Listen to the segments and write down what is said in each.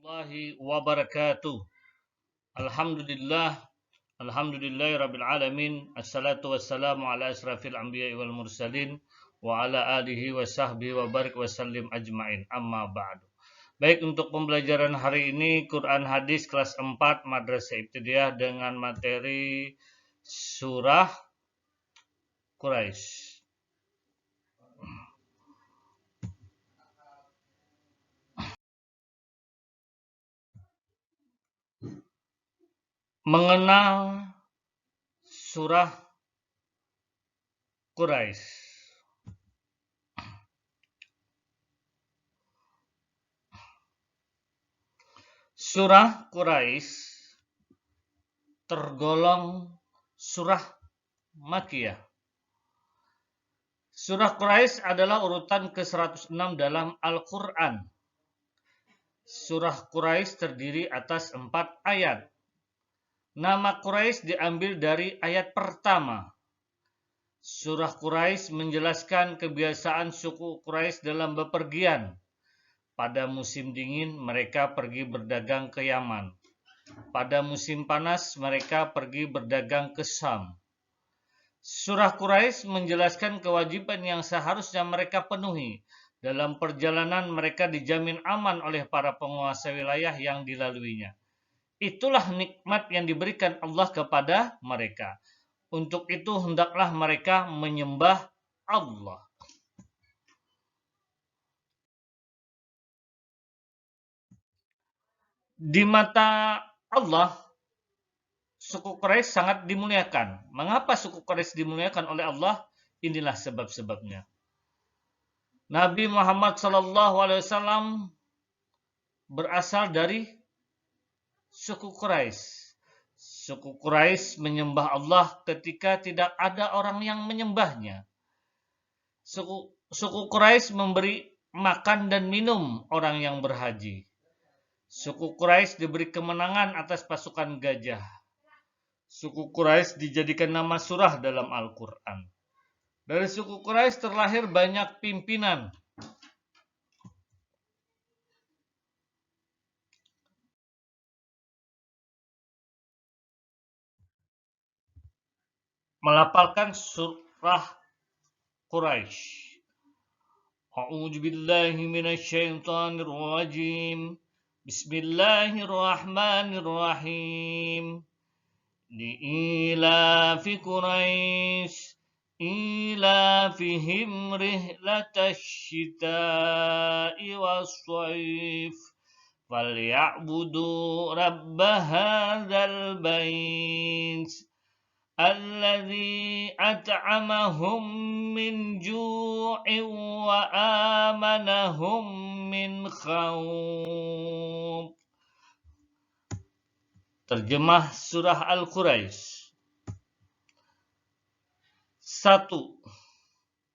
Warahmatullahi wabarakatuh. Alhamdulillah, Rabbil alamin. Assalatu wassalamu ala asrafil anbiya'i wal mursalin wa ala alihi wa sahbihi wa barik wa sallim ajmain. Amma ba'du. Baik, untuk pembelajaran hari ini Quran Hadis kelas 4 Madrasah Ibtidaiyah dengan materi surah Quraisy. Mengenal surah Quraisy. Surah Quraisy tergolong surah Makkiyah. Surah Quraisy adalah urutan ke-106 dalam Al-Quran. Surah Quraisy terdiri atas 4 ayat. Nama Quraisy diambil dari ayat pertama. Surah Quraisy menjelaskan kebiasaan suku Quraisy dalam bepergian. Pada musim dingin mereka pergi berdagang ke Yaman. Pada musim panas mereka pergi berdagang ke Syam. Surah Quraisy menjelaskan kewajiban yang seharusnya mereka penuhi. Dalam perjalanan mereka dijamin aman oleh para penguasa wilayah yang dilaluinya. Itulah nikmat yang diberikan Allah kepada mereka. Untuk itu hendaklah mereka menyembah Allah. Di mata Allah, suku Quraisy sangat dimuliakan. Mengapa suku Quraisy dimuliakan oleh Allah? Inilah sebab-sebabnya. Nabi Muhammad SAW berasal dari suku Quraisy. Suku Quraisy menyembah Allah ketika tidak ada orang yang menyembahnya. Suku Quraisy memberi makan dan minum orang yang berhaji. Suku Quraisy diberi kemenangan atas pasukan gajah. Suku Quraisy dijadikan nama surah dalam Al-Quran. Dari suku Quraisy terlahir banyak pimpinan. Melafalkan surah Quraisy. A'udzu billahi minasyaitonir rajim. Bismillahirrahmanirrahim. Li'ilafi Quraisy ilafihim rihlatash syita'i was-shaif falyabudu rabb hadzal bait alladzi at'amahum min ju'in wa amanahum min khauf. Terjemah surah Al-Quraisy. 1.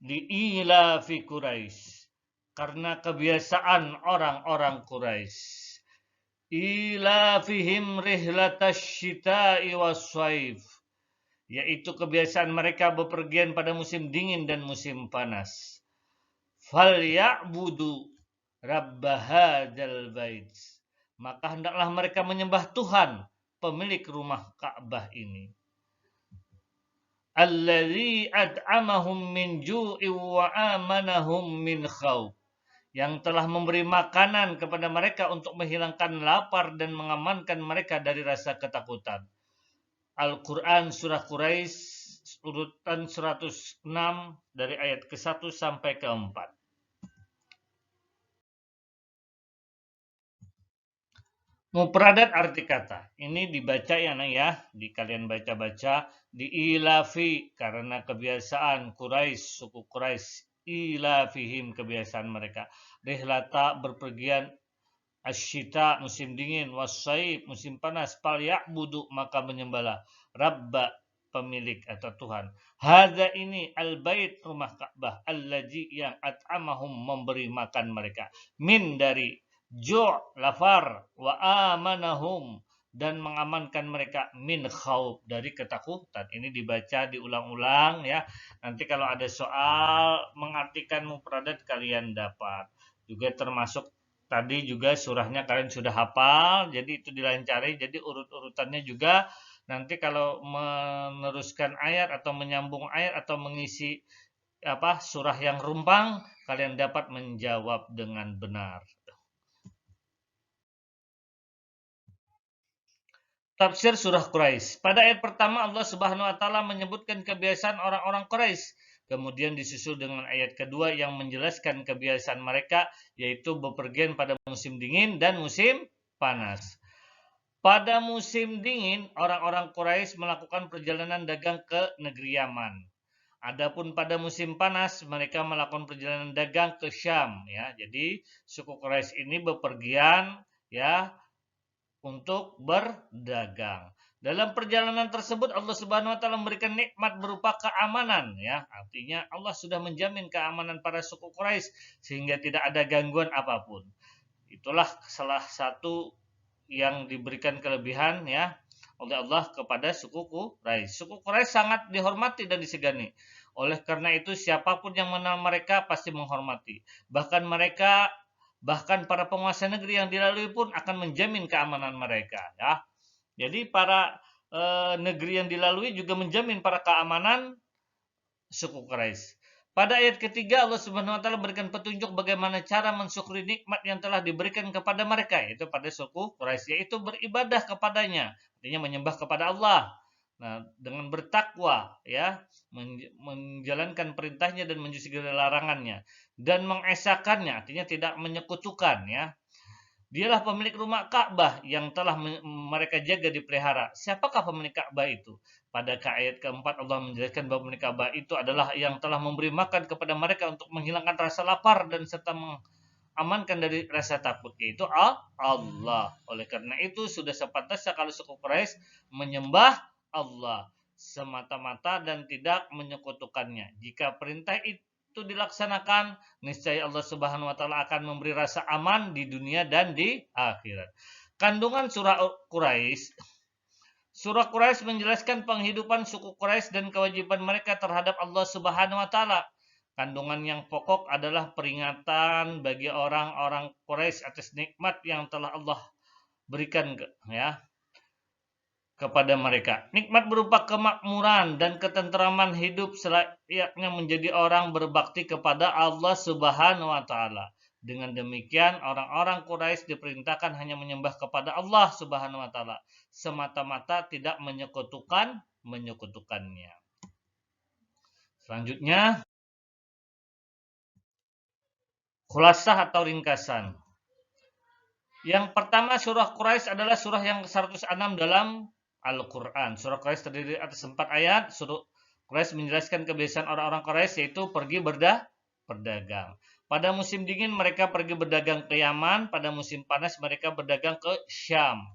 Li'ilafi Quraisy, karena kebiasaan orang-orang Quraisy. Ilafihim rihlatash syita'i was-shaif, yaitu kebiasaan mereka bepergian pada musim dingin dan musim panas. Falya'budu rabb hadzal bait, maka hendaklah mereka menyembah Tuhan, pemilik rumah Ka'bah ini. Alladzi at'amahum min ju'in wa amanahum min khauf, yang telah memberi makanan kepada mereka untuk menghilangkan lapar dan mengamankan mereka dari rasa ketakutan. Al-Quran Surah Quraisy urutan 106 dari ayat ke-1 sampai ke-4. Mufradat arti kata. Ini dibaca ya nak ya, di kalian baca-baca. Diilafi karena kebiasaan Quraisy, suku Quraisy. Ilafihim kebiasaan mereka. Rihlata berpergian, asyita musim dingin, wasaib musim panas, falya'budu maka menyembahlah, rabba pemilik atau Tuhan. Hadza ini al-bait rumah Ka'bah, allazi yang at'amahum memberi makan mereka, min dari ju' lafar, wa amanahum dan mengamankan mereka, min khauf dari ketakutan. Ini dibaca diulang-ulang ya. Nanti kalau ada soal mengartikan mufradat kalian dapat. Juga termasuk Tadi juga surahnya kalian sudah hafal, jadi itu dilancarin. Jadi urut-urutannya juga nanti kalau meneruskan ayat atau menyambung ayat atau mengisi surah yang rumpang, kalian dapat menjawab dengan benar. Tafsir surah Quraisy. Pada ayat pertama Allah Subhanahu wa taala menyebutkan kebiasaan orang-orang Quraisy. Kemudian disusul dengan ayat kedua yang menjelaskan kebiasaan mereka, yaitu bepergian pada musim dingin dan musim panas. Pada musim dingin, orang-orang Quraisy melakukan perjalanan dagang ke negeri Yaman. Adapun pada musim panas, mereka melakukan perjalanan dagang ke Syam. Ya, jadi suku Quraisy ini bepergian ya untuk berdagang. Dalam perjalanan tersebut Allah Subhanahu wa taala memberikan nikmat berupa keamanan ya. Artinya Allah sudah menjamin keamanan para suku Quraisy sehingga tidak ada gangguan apapun. Itulah salah satu yang diberikan kelebihan ya oleh Allah kepada suku Quraisy. Suku Quraisy sangat dihormati dan disegani. Oleh karena itu siapapun yang mengenal mereka pasti menghormati. Bahkan para penguasa negeri yang dilalui pun akan menjamin keamanan mereka ya. Jadi para negeri yang dilalui juga menjamin para keamanan suku Quraisy. Pada ayat ketiga Allah Subhanahu wa taala berikan petunjuk bagaimana cara mensyukuri nikmat yang telah diberikan kepada mereka, yaitu pada suku Quraisy, yaitu beribadah kepadanya, artinya menyembah kepada Allah. Nah, dengan bertakwa ya, menjalankan perintahnya dan menjauhi larangannya dan mengesakannya, artinya tidak menyekutukan ya. Dialah pemilik rumah Ka'bah yang telah mereka jaga dipelihara. Siapakah pemilik Ka'bah itu? Pada ayat keempat Allah menjelaskan bahwa pemilik Ka'bah itu adalah yang telah memberi makan kepada mereka untuk menghilangkan rasa lapar dan serta mengamankan dari rasa takut, yaitu Allah. Oleh karena itu sudah sepantasnya kalau suku Quraisy menyembah Allah semata-mata dan tidak menyekutukannya. Jika perintah itu dilaksanakan, niscaya Allah Subhanahu wa taala akan memberi rasa aman di dunia dan di akhirat. Kandungan surah Quraisy. Surah Quraisy menjelaskan penghidupan suku Quraisy dan kewajiban mereka terhadap Allah Subhanahu wa taala. Kandungan yang pokok adalah peringatan bagi orang-orang Quraisy atas nikmat yang telah Allah berikan ya kepada mereka. Nikmat berupa kemakmuran dan ketenteraman hidup selayaknya menjadi orang berbakti kepada Allah Subhanahu wa taala. Dengan demikian, orang-orang Quraisy diperintahkan hanya menyembah kepada Allah Subhanahu wa taala, semata-mata tidak menyekutukannya. Selanjutnya, khulasah atau ringkasan. Yang pertama, surah Quraisy adalah surah yang ke-106 dalam Al-Quran. Surah Quraisy terdiri atas 4 ayat. Surah Quraisy menjelaskan kebiasaan orang-orang Quraisy yaitu pergi berdagang. Pada musim dingin mereka pergi berdagang ke Yaman. Pada musim panas mereka berdagang ke Syam.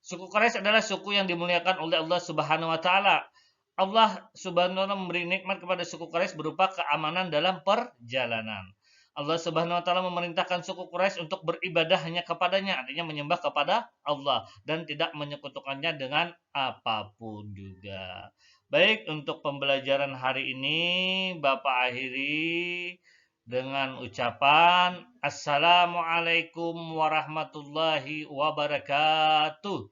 Suku Quraisy adalah suku yang dimuliakan oleh Allah Subhanahu wa taala. Allah Subhanahu wa taala memberi nikmat kepada suku Quraisy berupa keamanan dalam perjalanan. Allah Subhanahu wa taala memerintahkan suku Quraisy untuk beribadah hanya kepadanya, artinya menyembah kepada Allah dan tidak menyekutukannya dengan apapun juga. Baik, untuk pembelajaran hari ini Bapak akhiri dengan ucapan Assalamualaikum warahmatullahi wabarakatuh.